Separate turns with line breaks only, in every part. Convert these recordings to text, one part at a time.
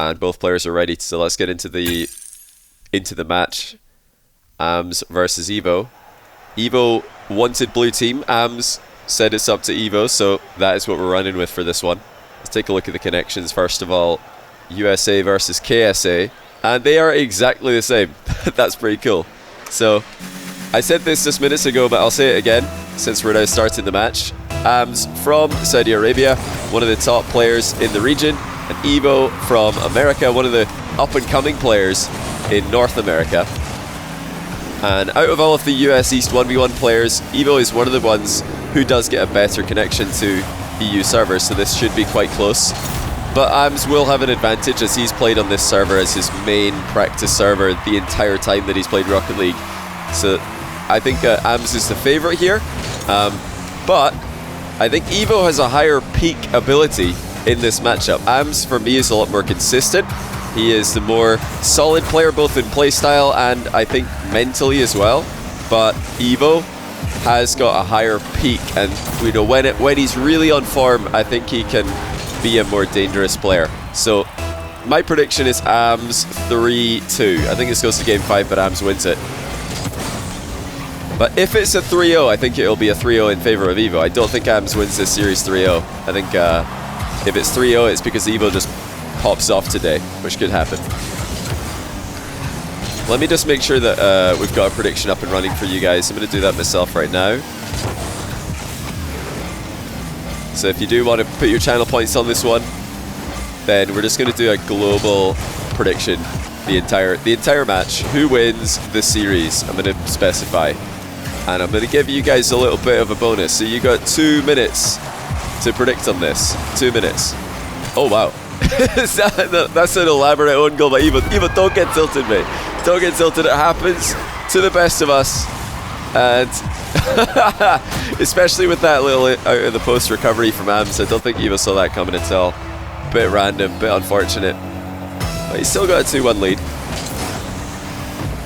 And both players are ready, so let's get into the match. Ams versus Evoh. Evoh wanted blue team. Ams said it's up to Evoh, so that is what we're running with for this one. Let's take a look at the connections. First of all, USA versus KSA, and they are exactly the same. That's pretty cool. So I said this just minutes ago, but I'll say it again since we're now starting the match. Ams from Saudi Arabia, one of the top players in the region, and Evoh from America, one of the up-and-coming players in North America. And out of all of the US East 1v1 players, Evoh is one of the ones who does get a better connection to EU servers, so this should be quite close. But Ams will have an advantage as he's played on this server as his main practice server the entire time that he's played Rocket League. So I think Ams is the favourite here, but I think Evoh has a higher peak ability in this matchup. Ams for me is a lot more consistent. He is the more solid player both in playstyle and I think mentally as well. But Evoh has got a higher peak, and you know, when he's really on form, I think he can be a more dangerous player. So my prediction is Ams 3-2. I think this goes to game 5, but Ams wins it. But if it's a 3-0, I think it'll be a 3-0 in favor of Evoh. I don't think Ams wins this series 3-0. I think if it's 3-0, it's because Evoh just pops off today, which could happen. Let me just make sure that we've got a prediction up and running for you guys. I'm going to do that myself right now. So if you do want to put your channel points on this one, then we're just going to do a global prediction. The entire match. Who wins the series? I'm going to specify. And I'm going to give you guys a little bit of a bonus. So you got 2 minutes to predict on this. 2 minutes. Oh, wow. That's an elaborate own goal by Evoh. Evoh, don't get tilted, mate. Don't get tilted. It happens to the best of us. And especially with that little out of the post recovery from Ams, I don't think Evoh saw that coming at all. Bit random, bit unfortunate. But he's still got a 2-1 lead.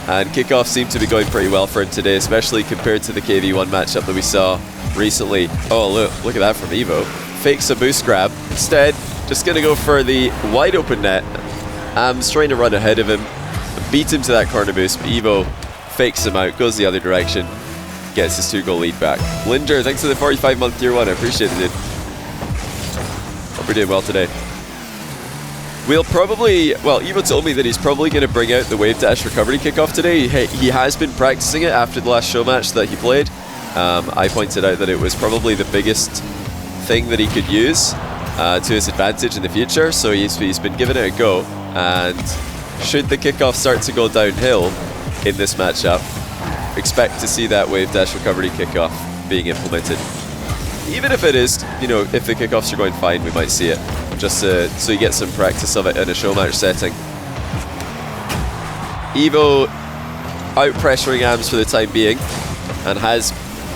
And kickoff seemed to be going pretty well for him today, especially compared to the KV1 matchup that we saw recently. Oh, look at that from Evoh. Fakes a boost grab. Instead, just going to go for the wide open net. Ams trying to run ahead of him, beat him to that corner boost, but Evoh fakes him out, goes the other direction, gets his 2-goal lead back. Linder, thanks for the 45-month tier 1, I appreciate it, dude. Hope we're doing well today. We'll probably, well, Evoh told me that he's probably going to bring out the wave dash recovery kickoff today. He has been practicing it after the last show match that he played. I pointed out that it was probably the biggest thing that he could use to his advantage in the future, so he's been giving it a go. And should the kickoff start to go downhill in this matchup, expect to see that wave dash recovery kickoff being implemented. Even if it is, you know, if the kickoffs are going fine, we might see it. Just so you get some practice of it in a show match setting. Evoh out pressuring Ams for the time being, and has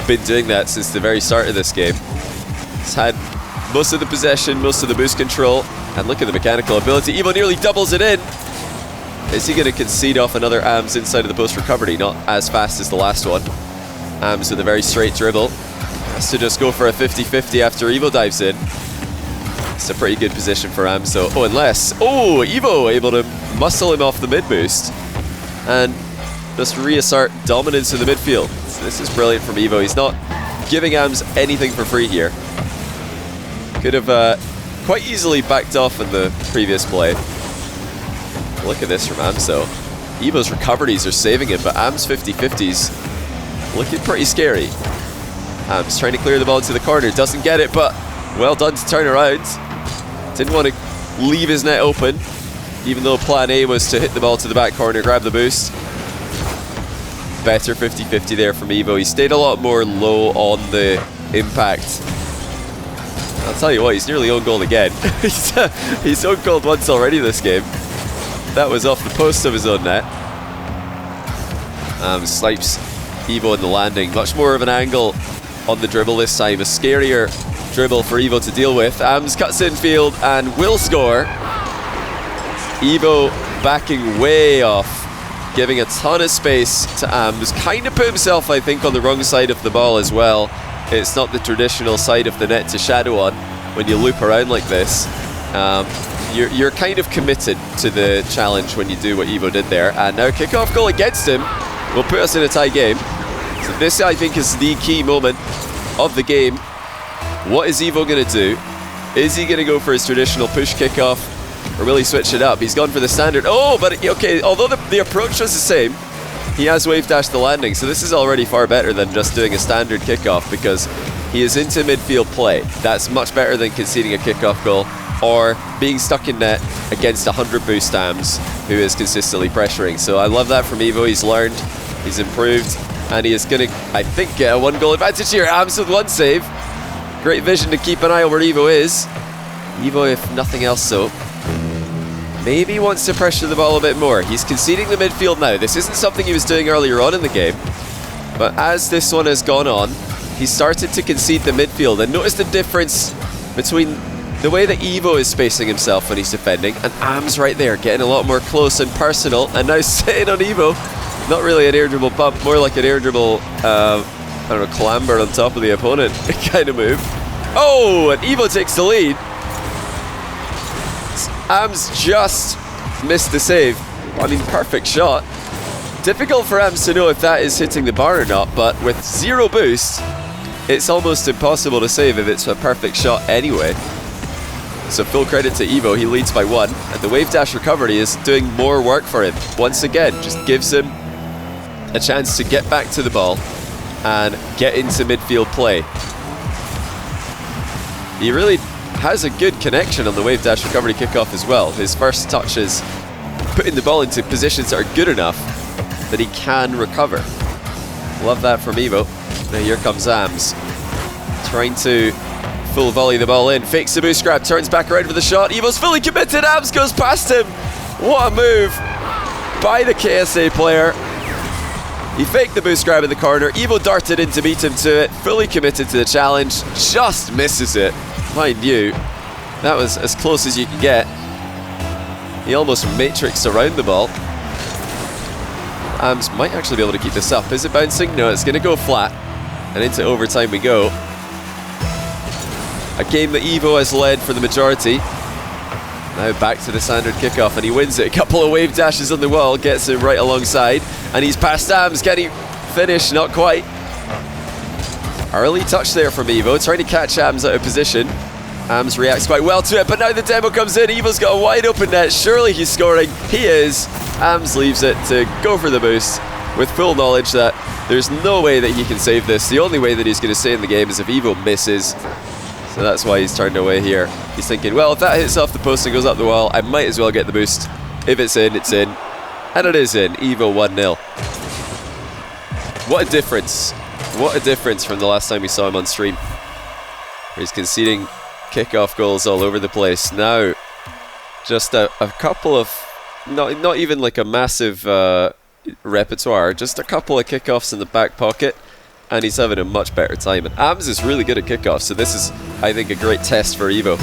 been doing that since the very start of this game. He's had most of the possession, most of the boost control, and look at the mechanical ability. Evoh nearly doubles it in. Is he going to concede off another Ams inside of the post recovery? Not as fast as the last one. Ams with a very straight dribble. Has to just go for a 50-50 after Evoh dives in. It's a pretty good position for Ams, so unless Evoh able to muscle him off the mid boost and just reassert dominance in the midfield. So this is brilliant from Evoh. He's not giving Ams anything for free here. Could have quite easily backed off in the previous play. Look at this from Ams though. Evoh's recoveries are saving him, but Ams 50-50s looking pretty scary. Ams trying to clear the ball to the corner, doesn't get it, but well done to turn around. Didn't want to leave his net open, even though plan A was to hit the ball to the back corner, grab the boost. Better 50-50 there from Evoh. He stayed a lot more low on the impact. I'll tell you what, he's nearly own goal again. He's own goaled once already this game. That was off the post of his own net. Snipes Evoh in the landing. Much more of an angle on the dribble this time. A scarier dribble for Evoh to deal with. Ams cuts infield and will score. Evoh backing way off, giving a ton of space to Ams. Kind of put himself, I think, on the wrong side of the ball as well. It's not the traditional side of the net to shadow on when you loop around like this. you're kind of committed to the challenge when you do what Evoh did there. And now kickoff goal against him will put us in a tie game. So this, I think, is the key moment of the game. What is Evoh going to do? Is he going to go for his traditional push kickoff, or will he switch it up? He's gone for the standard. Oh, but okay, although the approach was the same, he has wave dashed the landing, so this is already far better than just doing a standard kickoff, because he is into midfield play. That's much better than conceding a kickoff goal or being stuck in net against 100 boost AMS, who is consistently pressuring. So I love that from Evoh. He's learned, he's improved, and he is going to, I think, get a 1 goal advantage here. AMS with 1 save. Great vision to keep an eye on where Evoh is. Evoh, if nothing else so, maybe wants to pressure the ball a bit more. He's conceding the midfield now. This isn't something he was doing earlier on in the game, but as this one has gone on, he started to concede the midfield. And notice the difference between the way that Evoh is spacing himself when he's defending, and AMS right there, getting a lot more close and personal, and now sitting on Evoh. Not really an air dribble bump, more like an air dribble, I don't know, clamber on top of the opponent kind of move. Oh, and Evoh takes the lead. AMS just missed the save. I mean, perfect shot. Difficult for AMS to know if that is hitting the bar or not, but with 0 boost, it's almost impossible to save if it's a perfect shot anyway. So full credit to Evoh, he leads by 1, and the wave dash recovery is doing more work for him. Once again, just gives him a chance to get back to the ball and get into midfield play. He really has a good connection on the wave dash recovery kickoff as well. His first touch is putting the ball into positions that are good enough that he can recover. Love that from Evoh. Now here comes AMS, trying to full volley the ball in, fakes the boost grab, turns back around for the shot. Evoh's fully committed, AMS goes past him. What a move by the KSA player. He faked the boost grab in the corner, Evoh darted in to beat him to it, fully committed to the challenge, just misses it. Mind you, that was as close as you can get. He almost matrixed around the ball. AMS might actually be able to keep this up. Is it bouncing? No, it's going to go flat. And into overtime we go. A game that Evoh has led for the majority. Now back to the standard kickoff, and he wins it. A couple of wave dashes on the wall, gets him right alongside, and he's past AMS. Can he finish? Not quite. Early touch there from Evoh, trying to catch AMS out of position. AMS reacts quite well to it, but now the demo comes in. Evoh's got a wide open net. Surely he's scoring. He is. AMS leaves it to go for the boost with full knowledge that there's no way that he can save this. The only way that he's going to stay in the game is if Evoh misses. So that's why he's turned away here. He's thinking, well, if that hits off the post and goes up the wall, I might as well get the boost. If it's in, it's in. And it is in. Evoh 1-0. What a difference. What a difference from the last time we saw him on stream. He's conceding kickoff goals all over the place. Now, just a couple of, not even like a massive repertoire, just a couple of kickoffs in the back pocket, and he's having a much better time. And AMS is really good at kickoffs, so this is, I think, a great test for Evoh.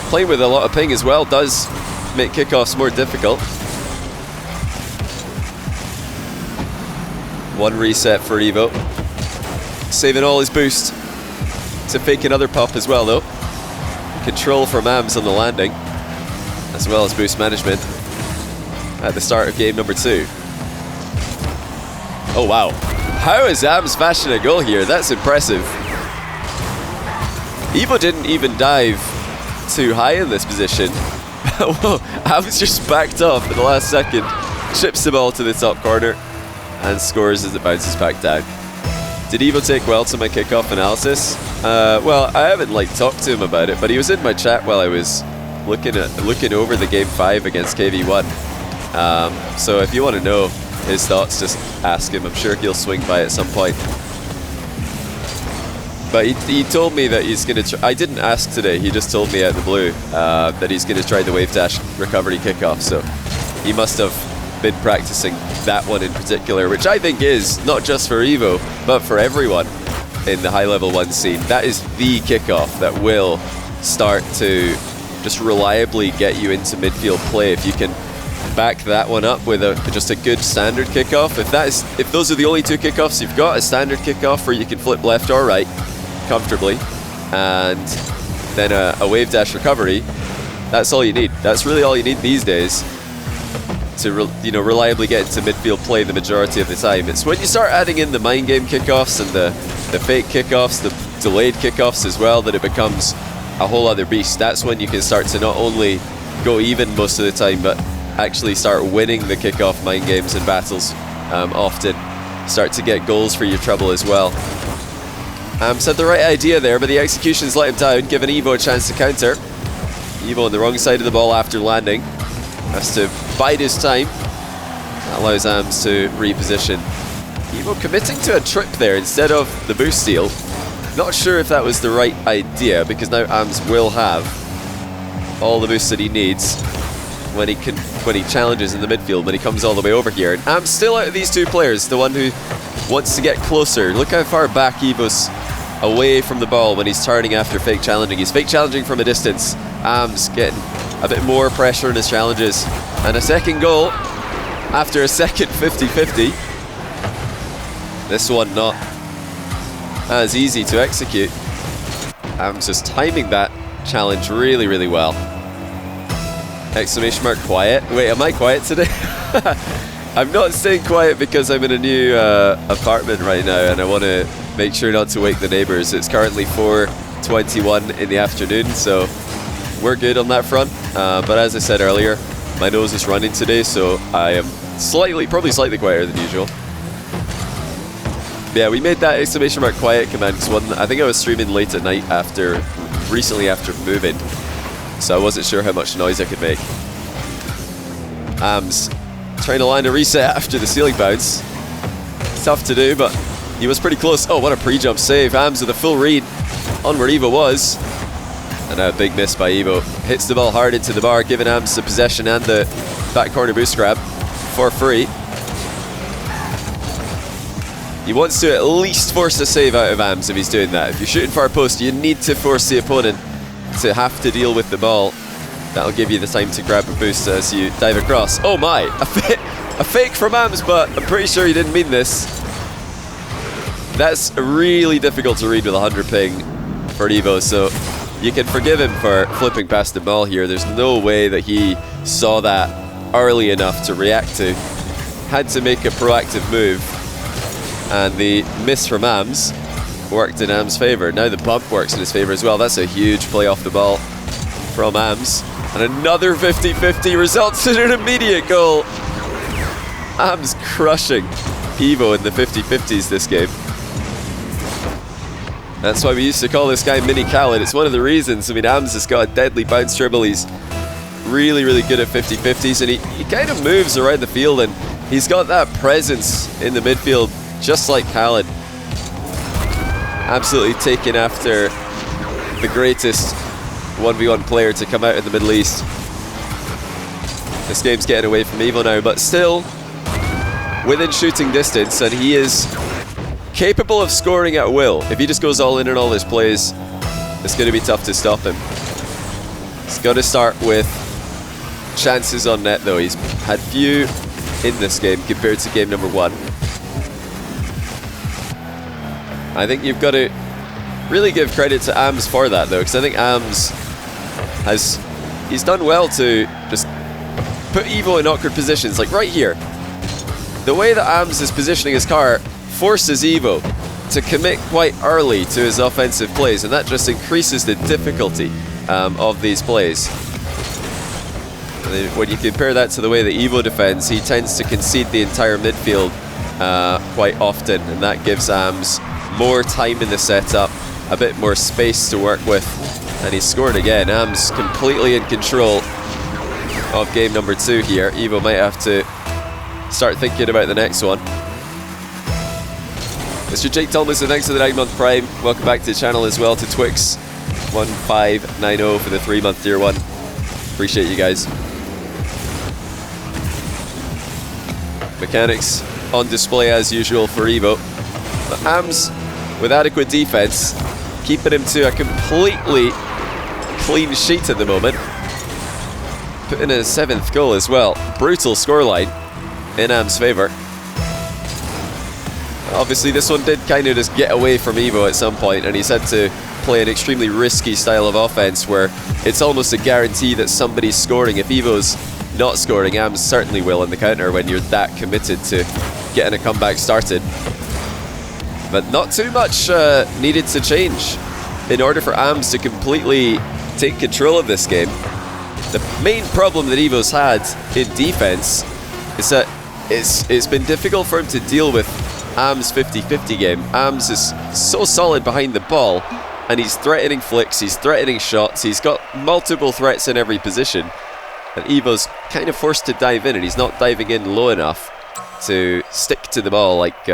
Playing with a lot of ping as well does make kickoffs more difficult. One reset for Evoh. Saving all his boost to fake another pop as well, though. Control from AMS on the landing, as well as boost management at the start of game number 2. Oh wow, how is AMS bashing a goal here? That's impressive. Evoh didn't even dive too high in this position. Whoa, AMS just backed off at the last second, chips the ball to the top corner, and scores as it bounces back down. Did Evoh take well to my kickoff analysis? Well, I haven't talked to him about it, but he was in my chat while I was looking over the game 5 against KV1. So if you want to know his thoughts, just ask him. I'm sure he'll swing by at some point. But he told me that he's going to I didn't ask today, he just told me out of the blue that he's going to try the wave dash recovery kickoff. So he must have been practicing that one in particular, which I think is not just for Evoh, but for everyone in the high level 1 scene. That is the kickoff that will start to just reliably get you into midfield play. If you can back that one up with just a good standard kickoff. If those are the only 2 kickoffs you've got, a standard kickoff where you can flip left or right comfortably, and then a wave dash recovery, that's all you need. That's really all you need these days to reliably get into midfield play the majority of the time. It's when you start adding in the mind game kickoffs and the fake kickoffs, the delayed kickoffs as well, that it becomes a whole other beast. That's when you can start to not only go even most of the time, but actually start winning the kickoff mind games and battles. Often start to get goals for your trouble as well. Said the right idea there, but the executions let him down, giving Evoh a chance to counter. Evoh on the wrong side of the ball after landing. Has to bide his time. That allows Ams to reposition. Evoh committing to a trip there instead of the boost steal. Not sure if that was the right idea, because now Ams will have all the boosts that he needs when he challenges in the midfield, when he comes all the way over here. And Ams still out of these two players, the one who wants to get closer. Look how far back Evoh's away from the ball when he's turning after fake challenging. He's fake challenging from a distance. Ams getting a bit more pressure in his challenges. And a second goal after a second 50-50. This one not as easy to execute. Ams just timing that challenge really, really well. Exclamation mark quiet. Wait, am I quiet today? I'm not staying quiet because I'm in a new apartment right now and I want to make sure not to wake the neighbors. It's currently 4:21 in the afternoon, so we're good on that front. But as I said earlier, my nose is running today, so I am probably slightly quieter than usual. But yeah, we made that exclamation mark quiet command because I think I was streaming late at night recently after moving, so I wasn't sure how much noise I could make. Ams trying to land a reset after the ceiling bounce. It's tough to do, but he was pretty close. Oh, what a pre-jump save. Ams with a full read on where Evoh was. And a big miss by Evoh. Hits the ball hard into the bar, giving Ams the possession and the back corner boost grab for free. He wants to at least force a save out of Ams if he's doing that. If you're shooting far post, you need to force the opponent to have to deal with the ball. That'll give you the time to grab a boost as you dive across. Oh my, a fake from Ams, but I'm pretty sure he didn't mean this. That's really difficult to read with 100 ping for Evoh, so you can forgive him for flipping past the ball here. There's no way that he saw that early enough to react to. Had to make a proactive move, and the miss from Ams worked in Ams' favour. Now the bump works in his favour as well. That's a huge play off the ball from Ams. And another 50-50 results in an immediate goal. Ams crushing Evoh in the 50-50s this game. That's why we used to call this guy Mini Khaled. It's one of the reasons. I mean, Ams has got a deadly bounce dribble. He's really, really good at 50-50s, and he kind of moves around the field, and he's got that presence in the midfield, just like Khaled. Absolutely taking after the greatest 1v1 player to come out in the Middle East. This game's getting away from Evoh now, but still within shooting distance, and he is capable of scoring at will. If he just goes all in all his plays, it's going to be tough to stop him. He's got to start with chances on net though. He's had few in this game compared to game number 1. I think you've got to really give credit to Ams for that though, because I think Ams he's done well to just put Evoh in awkward positions, like right here. The way that Ams is positioning his car forces Evoh to commit quite early to his offensive plays, and that just increases the difficulty of these plays. When you compare that to the way that Evoh defends, he tends to concede the entire midfield quite often, and that gives Ams more time in the setup, a bit more space to work with, and he scored again. Ams completely in control of game number 2 here. Evoh might have to start thinking about the next one. Mr. Jake Tomlinson, thanks for the 9-month Prime. Welcome back to the channel as well, to Twix1590 for the 3-month tier 1. Appreciate you guys. Mechanics on display as usual for Evoh. But Ams with adequate defense, keeping him to a completely clean sheet at the moment. Putting in a 7th goal as well. Brutal scoreline in Ams' favour. Obviously this one did kind of just get away from Evoh at some point, and he's had to play an extremely risky style of offense where it's almost a guarantee that somebody's scoring. If Evoh's not scoring, AMS certainly will in the counter when you're that committed to getting a comeback started. But not too much needed to change in order for AMS to completely take control of this game. The main problem that Evoh's had in defense is that it's been difficult for him to deal with AMS' 50-50 game. AMS is so solid behind the ball, and he's threatening flicks, he's threatening shots, he's got multiple threats in every position, and Evoh's kind of forced to dive in, and he's not diving in low enough to stick to the ball like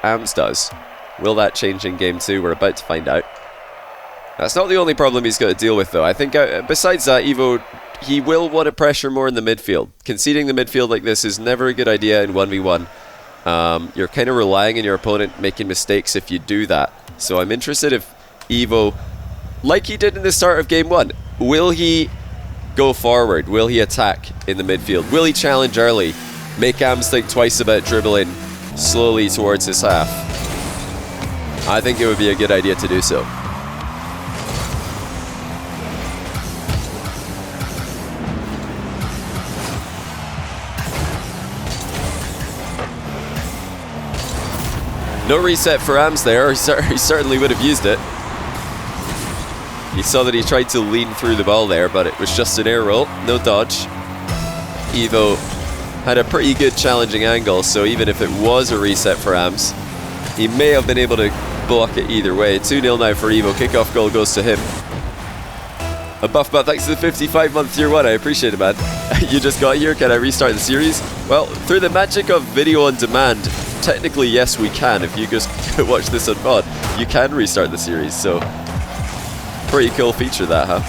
AMS does. Will that change in game 2? We're about to find out. That's not the only problem he's got to deal with, though. I think besides that, Evoh, he will want to pressure more in the midfield. Conceding the midfield like this is never a good idea in 1v1. You're kind of relying on your opponent making mistakes if you do that. So I'm interested if Evoh, like he did in the start of game 1, will he go forward? Will he attack in the midfield? Will he challenge early? Make AMS think twice about dribbling slowly towards his half? I think it would be a good idea to do so. No reset for AMS there. He certainly would have used it. You saw that he tried to lean through the ball there, but it was just an air roll, no dodge. Evoh had a pretty good challenging angle, so even if it was a reset for AMS, he may have been able to block it either way. 2-0 now for Evoh. Kickoff goal goes to him. A buff bat thanks to the 55-month tier 1. I appreciate it, man. You just got here. Can I restart the series? Well, through the magic of video on demand, technically, yes, we can. If you just watch this on mod, you can restart the series. So, pretty cool feature that, huh?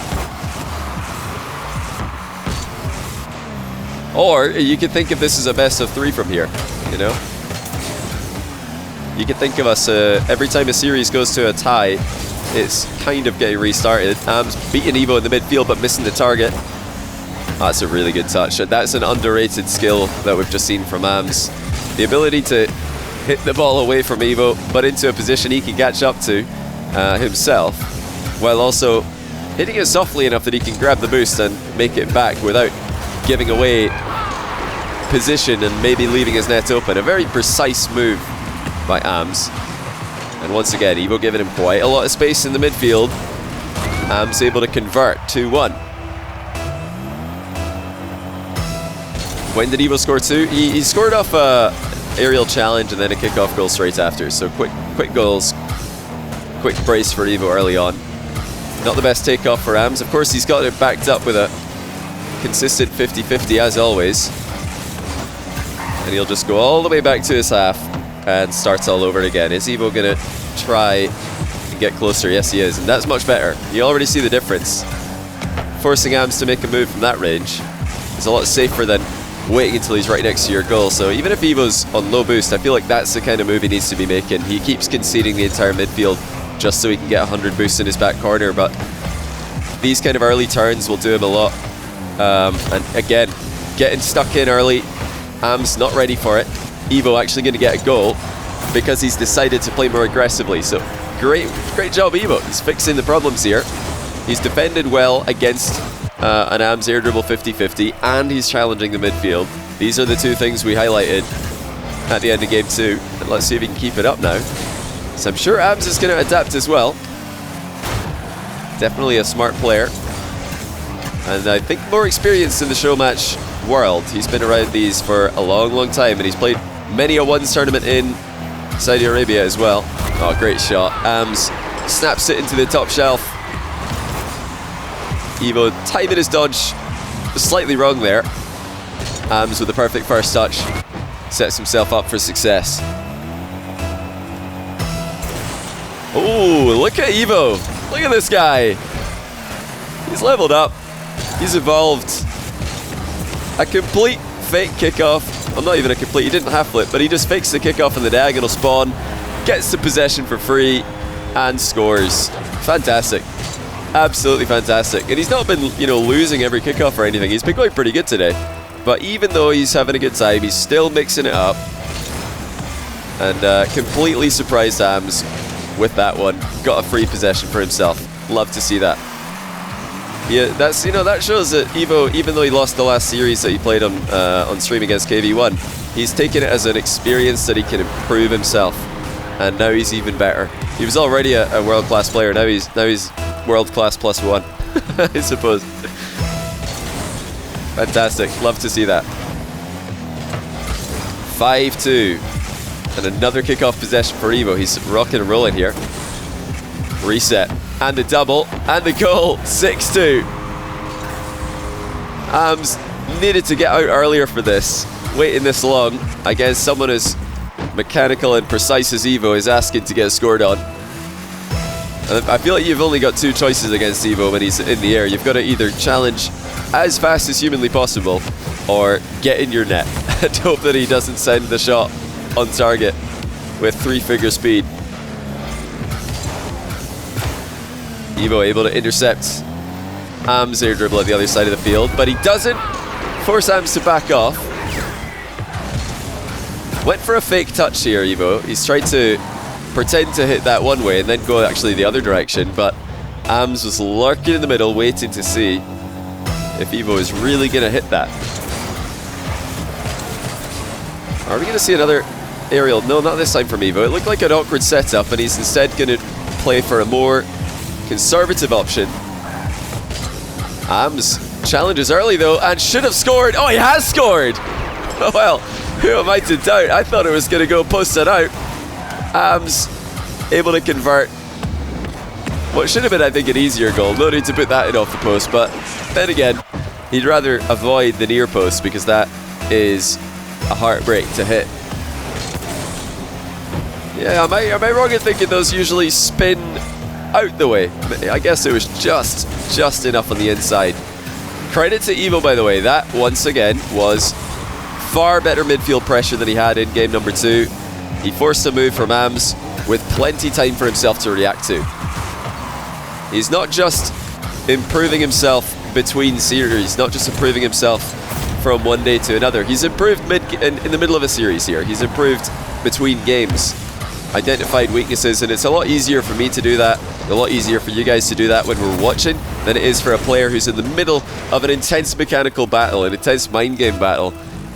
Or you could think of this as a best of 3 from here, you know? You could think of us, every time a series goes to a tie, it's kind of getting restarted. AMS beating Evoh in the midfield, but missing the target. That's a really good touch. That's an underrated skill that we've just seen from AMS. The ability to hit the ball away from Evoh, but into a position he can catch up to himself, while also hitting it softly enough that he can grab the boost and make it back without giving away position and maybe leaving his net open. A very precise move by AMS. And once again, Evoh giving him quite a lot of space in the midfield. AMS able to convert 2-1. When did Evoh score 2? He scored off a aerial challenge and then a kickoff goal straight after. So quick goals, quick brace for Evoh early on. Not the best takeoff for AMS. Of course, he's got it backed up with a consistent 50-50 as always. And he'll just go all the way back to his half and starts all over again. Is Evoh gonna try and get closer? Yes, he is, and that's much better. You already see the difference. Forcing AMS to make a move from that range is a lot safer than waiting until he's right next to your goal. So even if Evoh's on low boost, I feel like that's the kind of move he needs to be making. He keeps conceding the entire midfield just so he can get 100 boosts in his back corner, but these kind of early turns will do him a lot. And again, getting stuck in early, AMS not ready for it. Evoh actually going to get a goal because he's decided to play more aggressively. So great job, Evoh. He's fixing the problems here. He's defended well against an AMS air dribble 50-50, and he's challenging the midfield. These are the two things we highlighted at the end of game 2. And let's see if he can keep it up now. So I'm sure AMS is going to adapt as well. Definitely a smart player. And I think more experienced in the Showmatch world. He's been around these for a long time, and he's played many a ones tournament in Saudi Arabia as well. Oh, great shot. AMS snaps it into the top shelf. Evoh timing his dodge slightly wrong there. AMS with the perfect first touch sets himself up for success. Oh, look at Evoh. Look at this guy. He's leveled up. He's evolved. A complete fake kickoff. Well, not even a complete, he didn't half flip, but he just fakes the kickoff in the diagonal spawn, gets the possession for free, and scores. Fantastic. Absolutely fantastic. And he's not been, you know, losing every kickoff or anything. He's been going pretty good today. But even though he's having a good time, he's still mixing it up. And completely surprised AMS with that one. Got a free possession for himself. Love to see that. Yeah, that's, you know, that shows that Evoh, even though he lost the last series that he played on stream against KV1, he's taken it as an experience that he can improve himself, and now he's even better. He was already a world-class player. Now he's world-class +1, I suppose. Fantastic. Love to see that. 5-2, and another kickoff possession for Evoh. He's rocking and rolling here. Reset. And the double, and the goal, 6-2. Ams needed to get out earlier for this. Waiting this long, I guess someone as mechanical and precise as Evoh is asking to get scored on. And I feel like you've only got two choices against Evoh when he's in the air. You've got to either challenge as fast as humanly possible, or get in your net and hope that he doesn't send the shot on target with 3-figure speed. Evoh able to intercept Ams' air dribble at the other side of the field, but he doesn't force Ams to back off. Went for a fake touch here, Evoh. He's tried to pretend to hit that one way and then go actually the other direction, but Ams was lurking in the middle, waiting to see if Evoh is really going to hit that. Are we going to see another aerial? No, not this time from Evoh. It looked like an awkward setup, and he's instead going to play for a more conservative option. Ams challenges early though, and should have scored. Oh, he has scored! Oh well, who am I to doubt? I thought it was going to go posted out. Ams able to convert what should have been, I think, an easier goal. No need to put that in off the post, but then again, he'd rather avoid the near post because that is a heartbreak to hit. Yeah, am I wrong in thinking those usually spin out the way? I guess it was just enough on the inside. Credit to Evoh, by the way. That, once again, was far better midfield pressure than he had in game number 2. He forced a move from Ams with plenty time for himself to react to. He's not just improving himself between series, not just improving himself from one day to another. He's improved in the middle of a series here. He's improved between games. Identified weaknesses, and it's a lot easier for me to do that, a lot easier for you guys to do that when we're watching than it is for a player who's in the middle of an intense mechanical battle, an intense mind game battle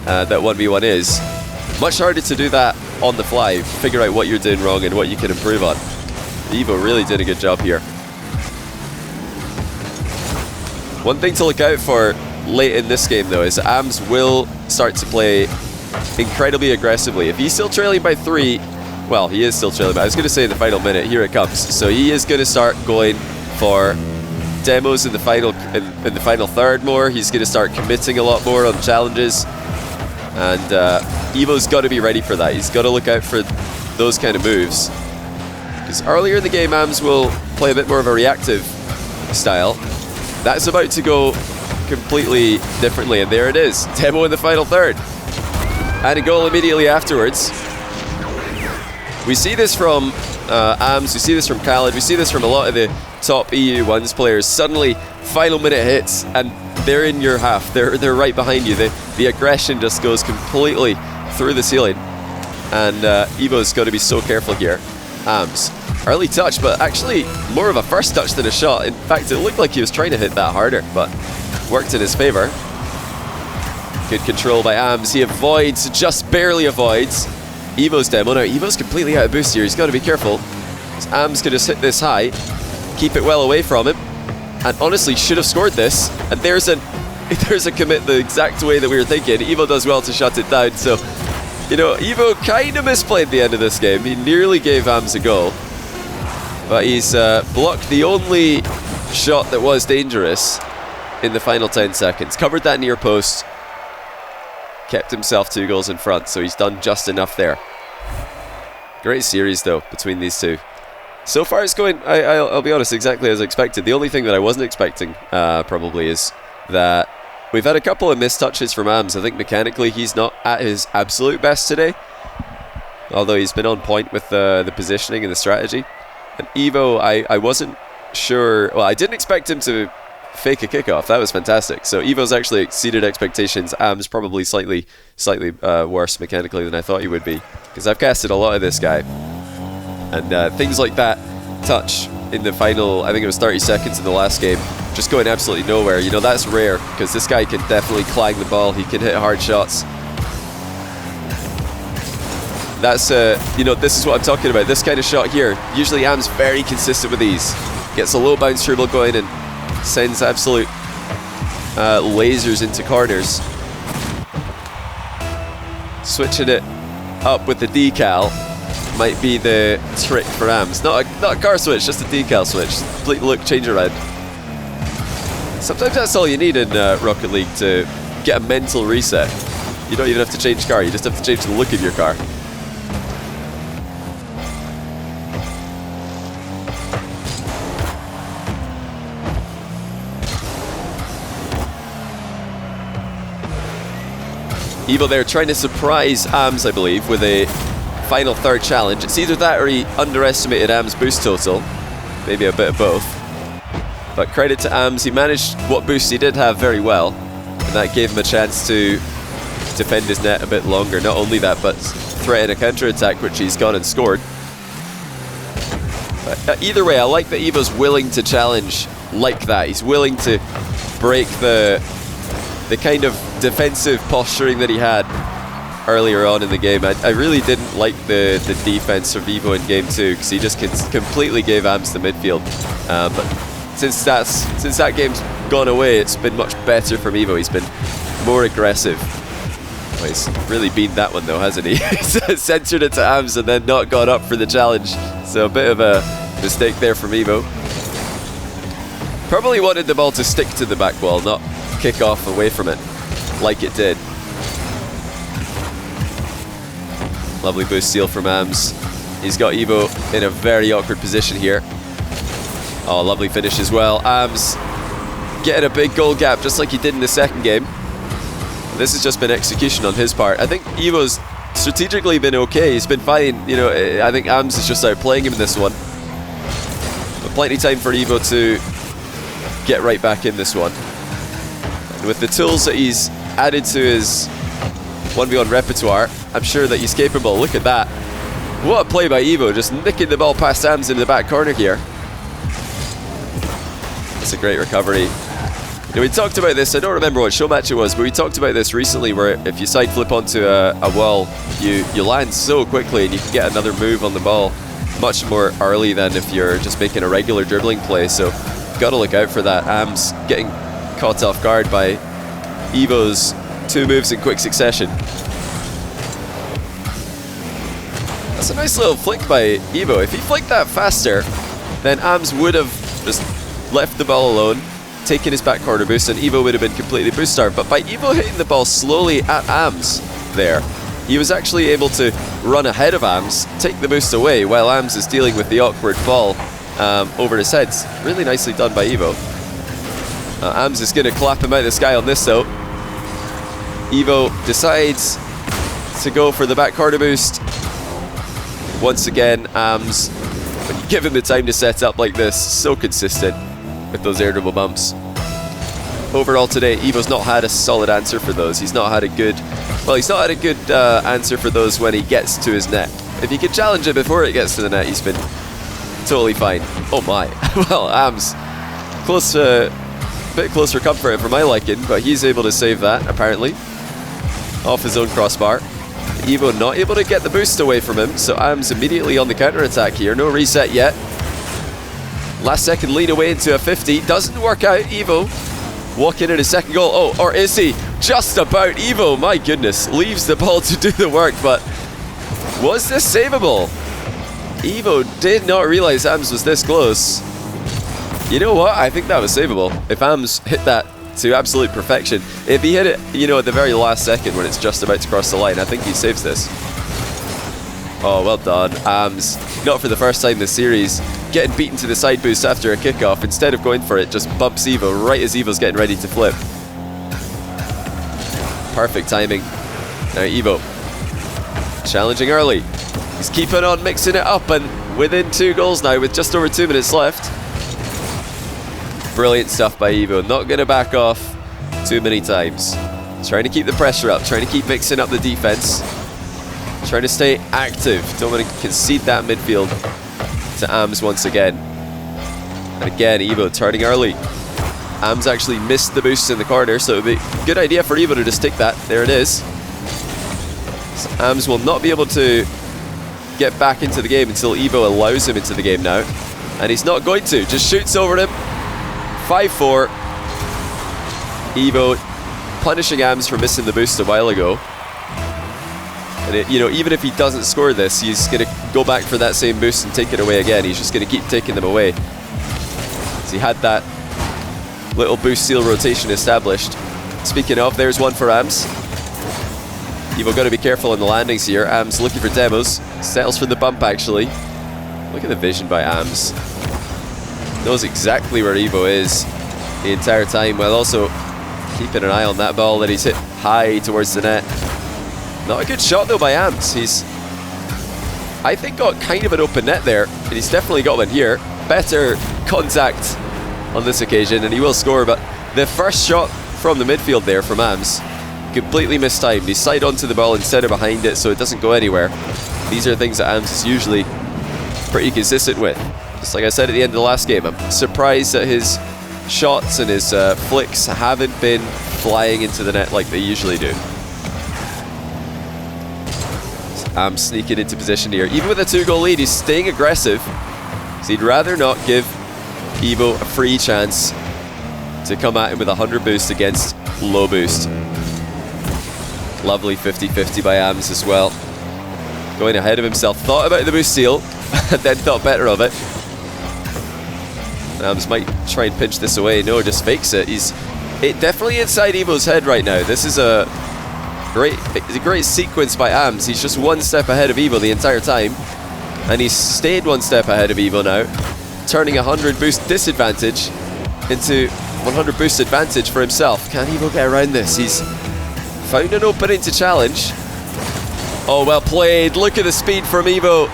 that 1v1 is. Much harder to do that on the fly, figure out what you're doing wrong and what you can improve on. Evoh really did a good job here. One thing to look out for late in this game though is that Ams will start to play incredibly aggressively. If he's still trailing by 3, well, he is still trailing, but I was going to say in the final minute, here it comes. So he is going to start going for demos in the final third more. He's going to start committing a lot more on challenges, and Evoh's got to be ready for that. He's got to look out for those kind of moves, because earlier in the game, Ams will play a bit more of a reactive style. That's about to go completely differently, and there it is, demo in the final third, and a goal immediately afterwards. We see this from Ams, we see this from Khaled, we see this from a lot of the top EU1s players. Suddenly, final minute hits, and they're in your half. They're right behind you. The aggression just goes completely through the ceiling. And Evoh's got to be so careful here. Ams, early touch, but actually more of a first touch than a shot. In fact, it looked like he was trying to hit that harder, but worked in his favor. Good control by Ams. He avoids, just barely avoids Evoh's demo. Now, Evoh's completely out of boost here. He's got to be careful. Ams could just hit this high, keep it well away from him, and honestly should have scored this. And there's a commit the exact way that we were thinking. Evoh does well to shut it down. So, you know, Evoh kind of misplayed the end of this game. He nearly gave Ams a goal, but he's blocked the only shot that was dangerous in the final 10 seconds. Covered that near post, kept himself 2 goals in front, so he's done just enough there. Great series though between these two. So far it's going, I'll be honest, exactly as expected. The only thing that I wasn't expecting probably is that we've had a couple of missed touches from Ams. I think mechanically he's not at his absolute best today, although he's been on point with the positioning and the strategy. And Evoh, I wasn't sure, well, I didn't expect him to fake a kickoff. That was fantastic. So Evoh's actually exceeded expectations. Ams probably slightly worse mechanically than I thought he would be, because I've casted a lot of this guy. And things like that touch in the final, I think it was 30 seconds in the last game, just going absolutely nowhere. You know, that's rare because this guy can definitely clang the ball. He can hit hard shots. That's, you know, this is what I'm talking about. This kind of shot here. Usually Am's very consistent with these. Gets a low bounce dribble going and sends absolute lasers into corners. Switching it up with the decal might be the trick for Ams. Not a car switch, just a decal switch. Complete look change around. Sometimes that's all you need in Rocket League to get a mental reset. You don't even have to change car, you just have to change the look of your car. Evoh there trying to surprise Ams, I believe, with a final third challenge. It's either that or he underestimated Ams' boost total. Maybe a bit of both. But credit to Ams, he managed what boosts he did have very well. And that gave him a chance to defend his net a bit longer. Not only that, but threaten a counter-attack, which he's gone and scored. But either way, I like that Evoh's willing to challenge like that. He's willing to break the kind of defensive posturing that he had earlier on in the game. I really didn't like the defense of Evoh in game 2 because he just completely gave Ams the midfield. But since that game's gone away, it's been much better from Evoh. He's been more aggressive. Well, he's really beat that one though, hasn't he? He's censored it to Ams and then not gone up for the challenge. So a bit of a mistake there from Evoh. Probably wanted the ball to stick to the back wall, not kick off away from it like it did. Lovely boost steal from Ams. He's got Evoh in a very awkward position here. Oh, lovely finish as well. Ams getting a big goal gap just like he did in the second game. This has just been execution on his part. I think Evoh's strategically been okay. He's been fine. You know, I think Ams is just outplaying him in this one. But plenty of time for Evoh to get right back in this one. And with the tools that he's added to his 1v1 repertoire, I'm sure that he's capable. Look at that. What a play by Evoh, just nicking the ball past Ams into the back corner here. That's a great recovery. You know, we talked about this, I don't remember what Showmatch it was, but we talked about this recently where if you side flip onto a wall, you land so quickly and you can get another move on the ball much more early than if you're just making a regular dribbling play. So got to look out for that. Ams getting caught off guard by Evoh's two moves in quick succession. That's a nice little flick by Evoh. If he flicked that faster, then Ams would have just left the ball alone, taken his back corner boost, and Evoh would have been completely boost starved. But by Evoh hitting the ball slowly at Ams there, he was actually able to run ahead of Ams, take the boost away, while Ams is dealing with the awkward ball over his head. Really nicely done by Evoh. Ams is going to clap him out of the sky on this though. Evoh decides to go for the back corner boost. Once again, Ams, when you give him the time to set up like this, so consistent with those air dribble bumps. Overall today, Evoh's not had a solid answer for those. He's not had a good, answer for those when he gets to his net. If he can challenge it before it gets to the net, he's been totally fine. Oh my. Well, Ams, bit close for comfort for my liking, but he's able to save that, apparently. Off his own crossbar. Evoh not able to get the boost away from him, so Ams immediately on the counter-attack here. No reset yet. Last second lead away into a 50. Doesn't work out. Evoh walking in his second goal. Oh, or is he? Just about. Evoh, my goodness, leaves the ball to do the work, but was this savable? Evoh did not realize Ams was this close. You know what? I think that was savable. If Ams hit that to absolute perfection. If he hit it, you know, at the very last second when it's just about to cross the line, I think he saves this. Oh, well done. Ams, not for the first time this series, getting beaten to the side boost after a kickoff. Instead of going for it, just bumps Evoh right as Evoh's getting ready to flip. Perfect timing. Now Evoh, challenging early. He's keeping on mixing it up, and within 2 goals now with just over 2 minutes left. Brilliant stuff by Evoh, not going to back off too many times. Trying to keep the pressure up, trying to keep mixing up the defense. Trying to stay active. Don't want to concede that midfield to Ams once again. And again, Evoh turning early. Ams actually missed the boost in the corner, so it would be a good idea for Evoh to just take that. There it is. So Ams will not be able to get back into the game until Evoh allows him into the game now. And he's not going to. Just shoots over him. 5-4. Evoh punishing Ams for missing the boost a while ago. And even if he doesn't score this, he's going to go back for that same boost and take it away again. He's just going to keep taking them away. So he had that little boost seal rotation established. Speaking of, there's one for Ams. Evoh got to be careful on the landings here. Ams looking for demos. Settles for the bump actually. Look at the vision by Ams. Knows exactly where Evoh is the entire time, while also keeping an eye on that ball that he's hit high towards the net. Not a good shot though by Ams. He's, I think, got kind of an open net there, and he's definitely got one here. Better contact on this occasion, and he will score, but the first shot from the midfield there from Ams, completely mistimed. He slid onto the ball instead of behind it, so it doesn't go anywhere. These are things that Ams is usually pretty consistent with. Just like I said at the end of the last game, I'm surprised that his shots and his flicks haven't been flying into the net like they usually do. Ams sneaking into position here. Even with a 2-goal lead, he's staying aggressive. So he'd rather not give Evoh a free chance to come at him with 100 boost against low boost. Lovely 50-50 by Ams as well. Going ahead of himself. Thought about the boost seal and then thought better of it. Ams might try and pinch this away. No, just fakes it. He's definitely inside Evoh's head right now. This is a great sequence by Ams. He's just one step ahead of Evoh the entire time, and he's stayed one step ahead of Evoh now, turning 100 boost disadvantage into 100 boost advantage for himself. Can Evoh get around this? He's found an opening to challenge. Oh, well played. Look at the speed from Evoh.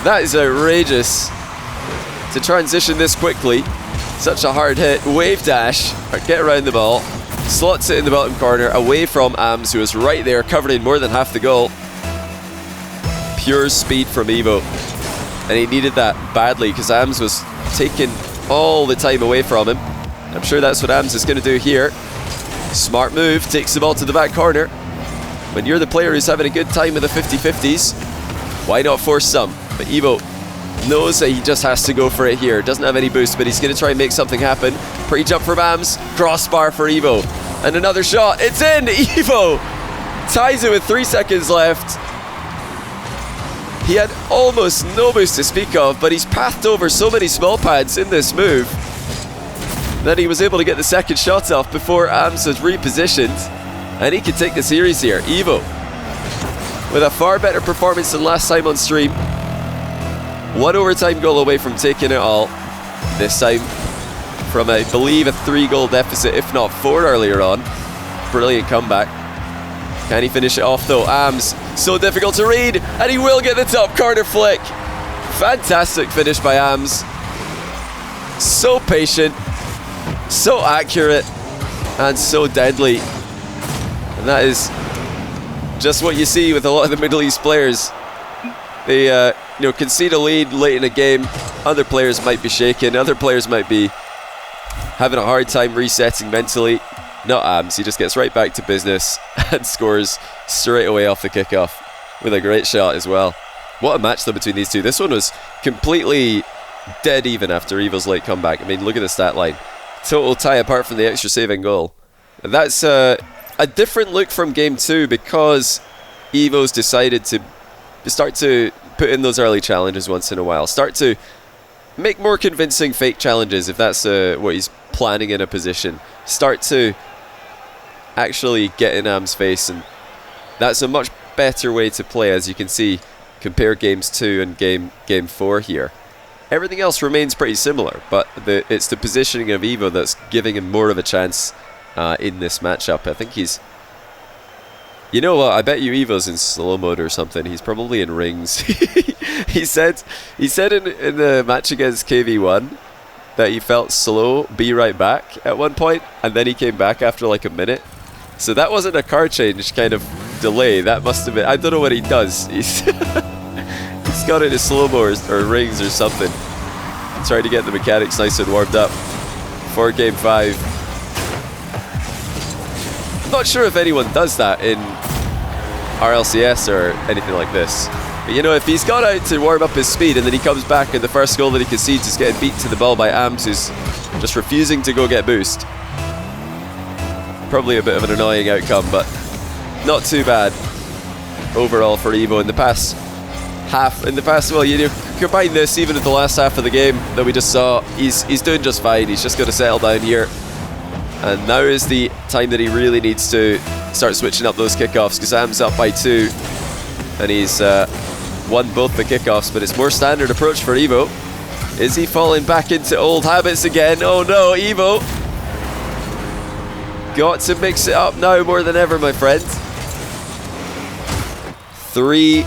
That is outrageous to transition this quickly. Such a hard hit. Wave dash. Get around the ball. Slots it in the bottom corner away from Ams, who is right there covering more than half the goal. Pure speed from Evoh. And he needed that badly because Ams was taking all the time away from him. I'm sure that's what Ams is going to do here. Smart move. Takes the ball to the back corner. When you're the player who's having a good time with the 50-50s, why not force some? But Evoh knows that he just has to go for it here. Doesn't have any boost, but he's going to try and make something happen. Pre-jump from Ams. Crossbar for Evoh. And another shot. It's in! Evoh ties it with 3 seconds left. He had almost no boost to speak of, but he's pathed over so many small pads in this move that he was able to get the second shot off before Ams was repositioned. And he can take the series here. Evoh with a far better performance than last time on stream. One overtime goal away from taking it all. This time from, I believe, a 3-goal deficit, if not 4 earlier on. Brilliant comeback. Can he finish it off though? Ams, so difficult to read, and he will get the top corner flick. Fantastic finish by Ams. So patient, so accurate, and so deadly. And that is just what you see with a lot of the Middle East players. They concede a lead late in a game. Other players might be shaken. Other players might be having a hard time resetting mentally. Not Ams. He just gets right back to business and scores straight away off the kickoff with a great shot as well. What a match though between these two. This one was completely dead even after Evoh's late comeback. I mean, look at the stat line. Total tie apart from the extra saving goal. And that's a different look from game 2 because Evoh's decided to start to put in those early challenges once in a while. Start to make more convincing fake challenges if that's what he's planning in a position. Start to actually get in Ams' face, and that's a much better way to play, as you can see. Compare games 2 and game 4 here. Everything else remains pretty similar, but it's the positioning of Evoh that's giving him more of a chance in this matchup. I think he's... You know what? I bet you Evoh's in slow mode or something. He's probably in rings. He said in the match against KV1 that he felt slow, be right back at one point, and then he came back after like a minute. So that wasn't a car change kind of delay. That must have been... I don't know what he does. He's got it in slow-mo or rings or something. Trying to get the mechanics nice and warmed up for Game 5. I'm not sure if anyone does that in RLCS or anything like this. But, you know, if he's gone out to warm up his speed and then he comes back and the first goal that he concedes is getting beat to the ball by Ams, who's just refusing to go get boost. Probably a bit of an annoying outcome, but not too bad overall for Evoh in the past half. In the past, well, you combine this even in the last half of the game that we just saw, he's doing just fine. He's just going to settle down here. And now is the time that he really needs to start switching up those kickoffs, because Am's up by 2 and he's won both the kickoffs, but it's more standard approach for Evoh. Is he falling back into old habits again? Oh no, Evoh. Got to mix it up now more than ever, my friend. 3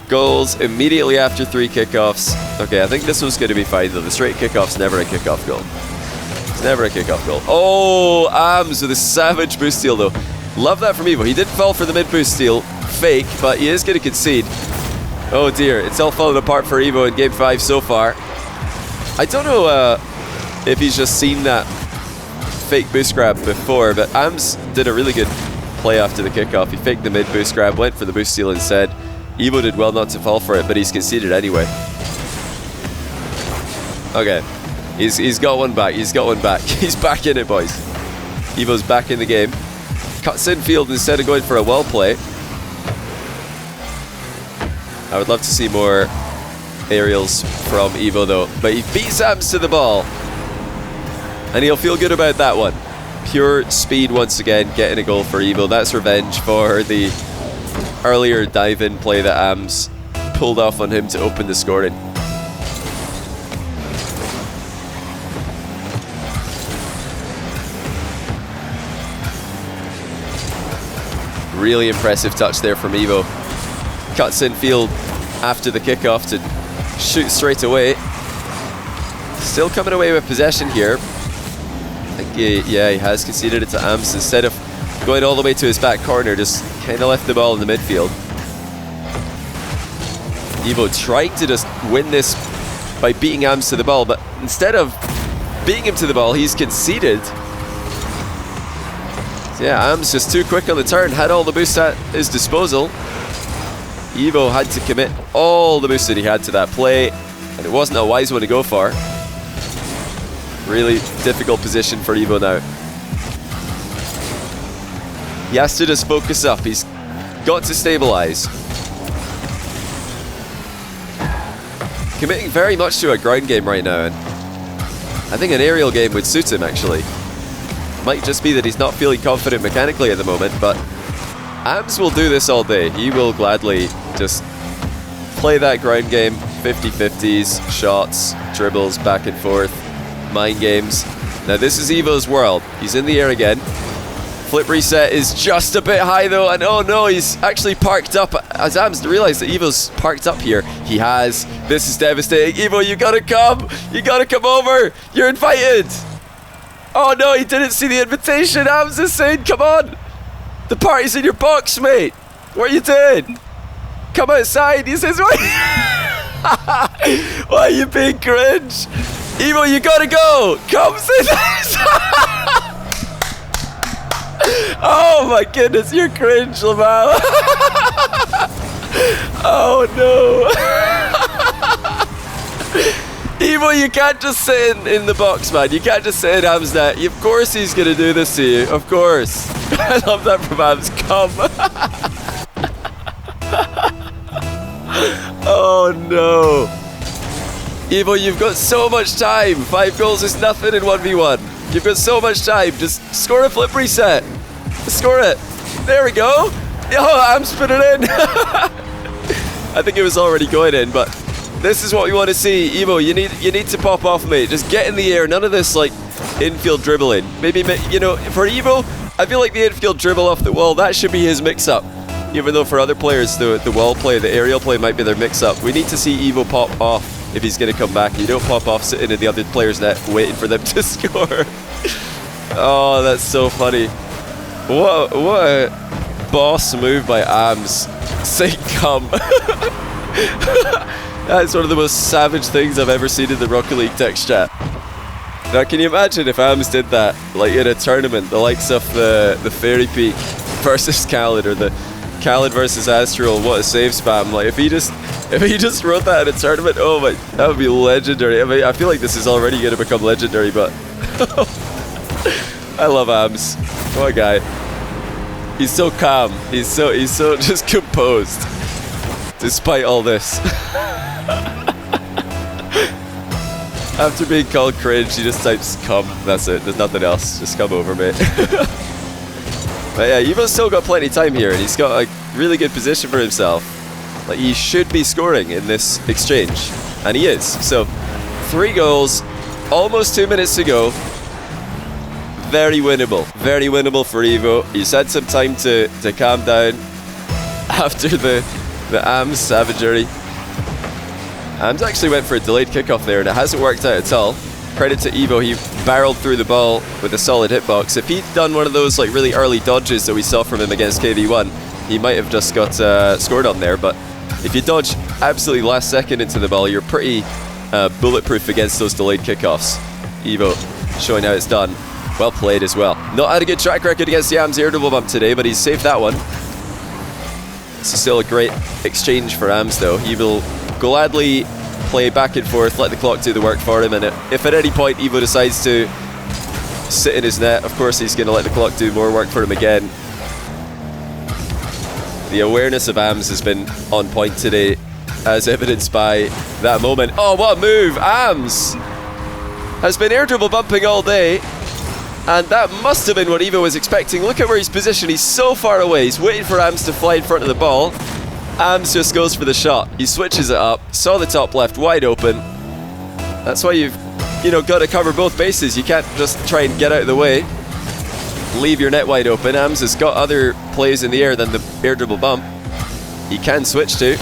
goals immediately after 3 kickoffs. Okay, I think this one's going to be fine though. The straight kickoff's never a kickoff goal. It's never a kickoff goal. Oh, Ams with a savage boost steal though. Love that from Evoh. He did fall for the mid boost steal. Fake, but he is going to concede. Oh dear, it's all falling apart for Evoh in Game 5 so far. I don't know if he's just seen that fake boost grab before, but Ams did a really good play after the kickoff. He faked the mid boost grab, went for the boost steal instead. Evoh did well not to fall for it, but he's conceded anyway. Okay, he's got one back. He's got one back. He's back in it, boys. Evoh's back in the game. Cuts in field instead of going for a well play. I would love to see more aerials from Evoh though, but he beats Ams to the ball. And he'll feel good about that one. Pure speed once again, getting a goal for Evoh. That's revenge for the earlier dive-in play that Ams pulled off on him to open the scoring. Really impressive touch there from Evoh. Cuts in field after the kickoff to shoot straight away. Still coming away with possession here. I think he has conceded it to Ams instead of going all the way to his back corner. Just kind of left the ball in the midfield. Evoh trying to just win this by beating Ams to the ball, but instead of beating him to the ball, he's conceded. So yeah, Ams just too quick on the turn, had all the boost at his disposal. Evoh had to commit all the boost that he had to that play, and it wasn't a wise one to go for. Really difficult position for Evoh now. He has to just focus up. He's got to stabilize. Committing very much to a ground game right now, and I think an aerial game would suit him actually. Might just be that he's not feeling confident mechanically at the moment, but Ams will do this all day. He will gladly just play that ground game, 50-50s, shots, dribbles, back and forth, mind games. Now this is Evoh's world. He's in the air again. Flip reset is just a bit high though, and oh no, he's actually parked up. As Ams realised that Evoh's parked up here, he has. This is devastating. Evoh, you gotta come. You gotta come over. You're invited. Oh no, he didn't see the invitation. Ams is saying, come on. The party's in your box, mate. What are you doing? Come outside. He says, why are you being cringe? Evoh, you gotta go. Come sit outside. Oh my goodness, you're cringe, Lamal. Oh no. Evoh, you can't just sit in the box, man. You can't just sit in Ams net. Of course he's gonna do this to you. Of course. I love that from Ams. Come. Oh no. Evoh, you've got so much time. 5 goals is nothing in 1v1. You've got so much time. Just score a flip reset. Score it. There we go. Oh, Ams put it in. I think it was already going in, but this is what we want to see. Evoh, you need to pop off, mate. Just get in the air. None of this like infield dribbling. Maybe, you know, for Evoh, I feel like the infield dribble off the wall, that should be his mix-up. Even though for other players, the wall play, the aerial play might be their mix-up. We need to see Evoh pop off if he's going to come back. You don't pop off sitting in the other player's net waiting for them to score. Oh, that's so funny. What a boss move by Ams. Say come. That's one of the most savage things I've ever seen in the Rocket League text chat. Now, can you imagine if Ams did that, like in a tournament, the likes of the Fairy Peak versus Khaled, or the Khaled versus Astral, what a save spam. Like if he just wrote that in a tournament, oh my, that would be legendary. I mean, I feel like this is already going to become legendary, but I love Ams. What a guy. He's so calm. He's so just composed, despite all this. After being called cringe, he just types come. That's it. There's nothing else. Just come over, mate. But yeah, Evoh's still got plenty of time here, and he's got a really good position for himself. Like, he should be scoring in this exchange, and he is. So, 3 goals, almost 2 minutes to go. Very winnable for Evoh. He's had some time to calm down after the Ams savagery. Ams actually went for a delayed kickoff there, and it hasn't worked out at all. Credit to Evoh, he barreled through the ball with a solid hitbox. If he'd done one of those like really early dodges that we saw from him against KV1, he might have just got scored on there. But if you dodge absolutely last second into the ball, you're pretty bulletproof against those delayed kickoffs. Evoh showing how it's done. Well played as well. Not had a good track record against the Ams air double bump today, but he's saved that one. This is still a great exchange for Ams though. He will gladly play back and forth, let the clock do the work for him, and if at any point Evoh decides to sit in his net, of course he's going to let the clock do more work for him again. The awareness of Ams has been on point today, as evidenced by that moment. Oh, what a move! Ams has been air dribble bumping all day, and that must have been what Evoh was expecting. Look at where he's positioned. He's so far away. He's waiting for Ams to fly in front of the ball. Ams just goes for the shot. He switches it up. Saw the top left wide open. That's why you've, got to cover both bases. You can't just try and get out of the way. Leave your net wide open. Ams has got other plays in the air than the air dribble bump. He can switch to.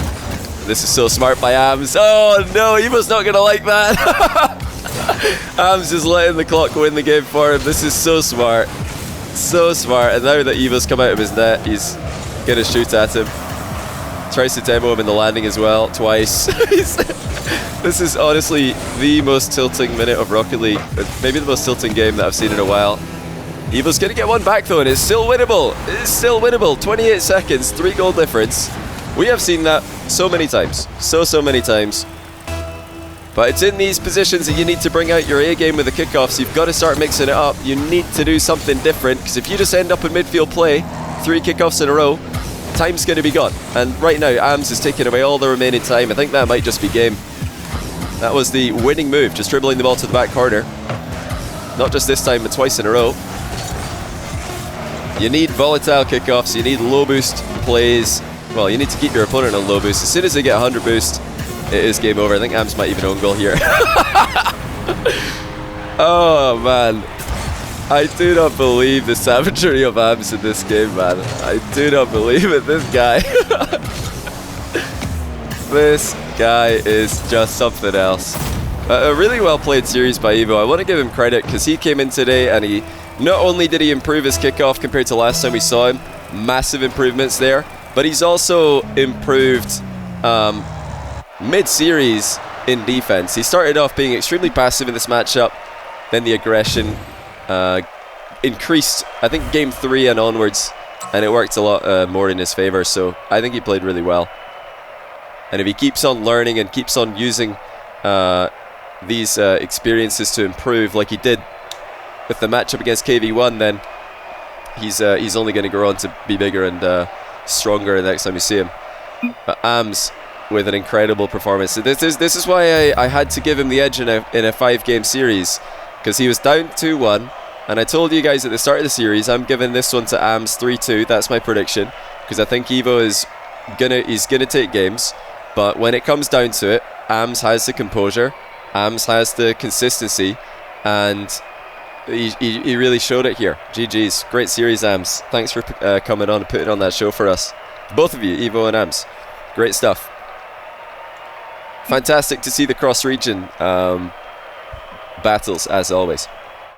This is so smart by Ams. Oh no, Evoh's not going to like that. Ams just letting the clock win the game for him. This is so smart. So smart. And now that Evoh's come out of his net, he's going to shoot at him. Tries to demo him in the landing as well, twice. This is honestly the most tilting minute of Rocket League. Maybe the most tilting game that I've seen in a while. Evoh's going to get one back though, and it's still winnable. It's still winnable. 28 seconds, 3 goal difference. We have seen that so many times. So many times. But it's in these positions that you need to bring out your A game with the kickoffs. You've got to start mixing it up. You need to do something different, because if you just end up in midfield play, 3 kickoffs in a row, time's going to be gone. And right now, Ams is taking away all the remaining time. I think that might just be game. That was the winning move, just dribbling the ball to the back corner. Not just this time, but twice in a row. You need volatile kickoffs. You need low boost plays. Well, you need to keep your opponent on low boost. As soon as they get 100 boost, it is game over. I think Ams might even own goal here. Oh, man. I do not believe the savagery of Ams in this game, man. I do not believe it. This guy. This guy is just something else. A really well played series by Evoh. I want to give him credit because he came in today and he not only did he improve his kickoff compared to last time we saw him, massive improvements there, but he's also improved mid-series in defense. He started off being extremely passive in this matchup, then the aggression increased, I think, game 3 and onwards, and it worked a lot more in his favor. So I think he played really well, and if he keeps on learning and keeps on using these experiences to improve like he did with the matchup against KV1, then he's only going to go on to be bigger and stronger the next time you see him. But Ams with an incredible performance. This is why I had to give him the edge in a 5-game series, because he was down 2-1, and I told you guys at the start of the series I'm giving this one to Ams 3-2. That's my prediction, because I think Evoh is gonna take games, but when it comes down to it, Ams has the composure, Ams has the consistency, and he really showed it here. GG's. Great series, Ams. Thanks for coming on and putting on that show for us. Both of you, Evoh and Ams. Great stuff. Fantastic to see the cross-region battles, as always.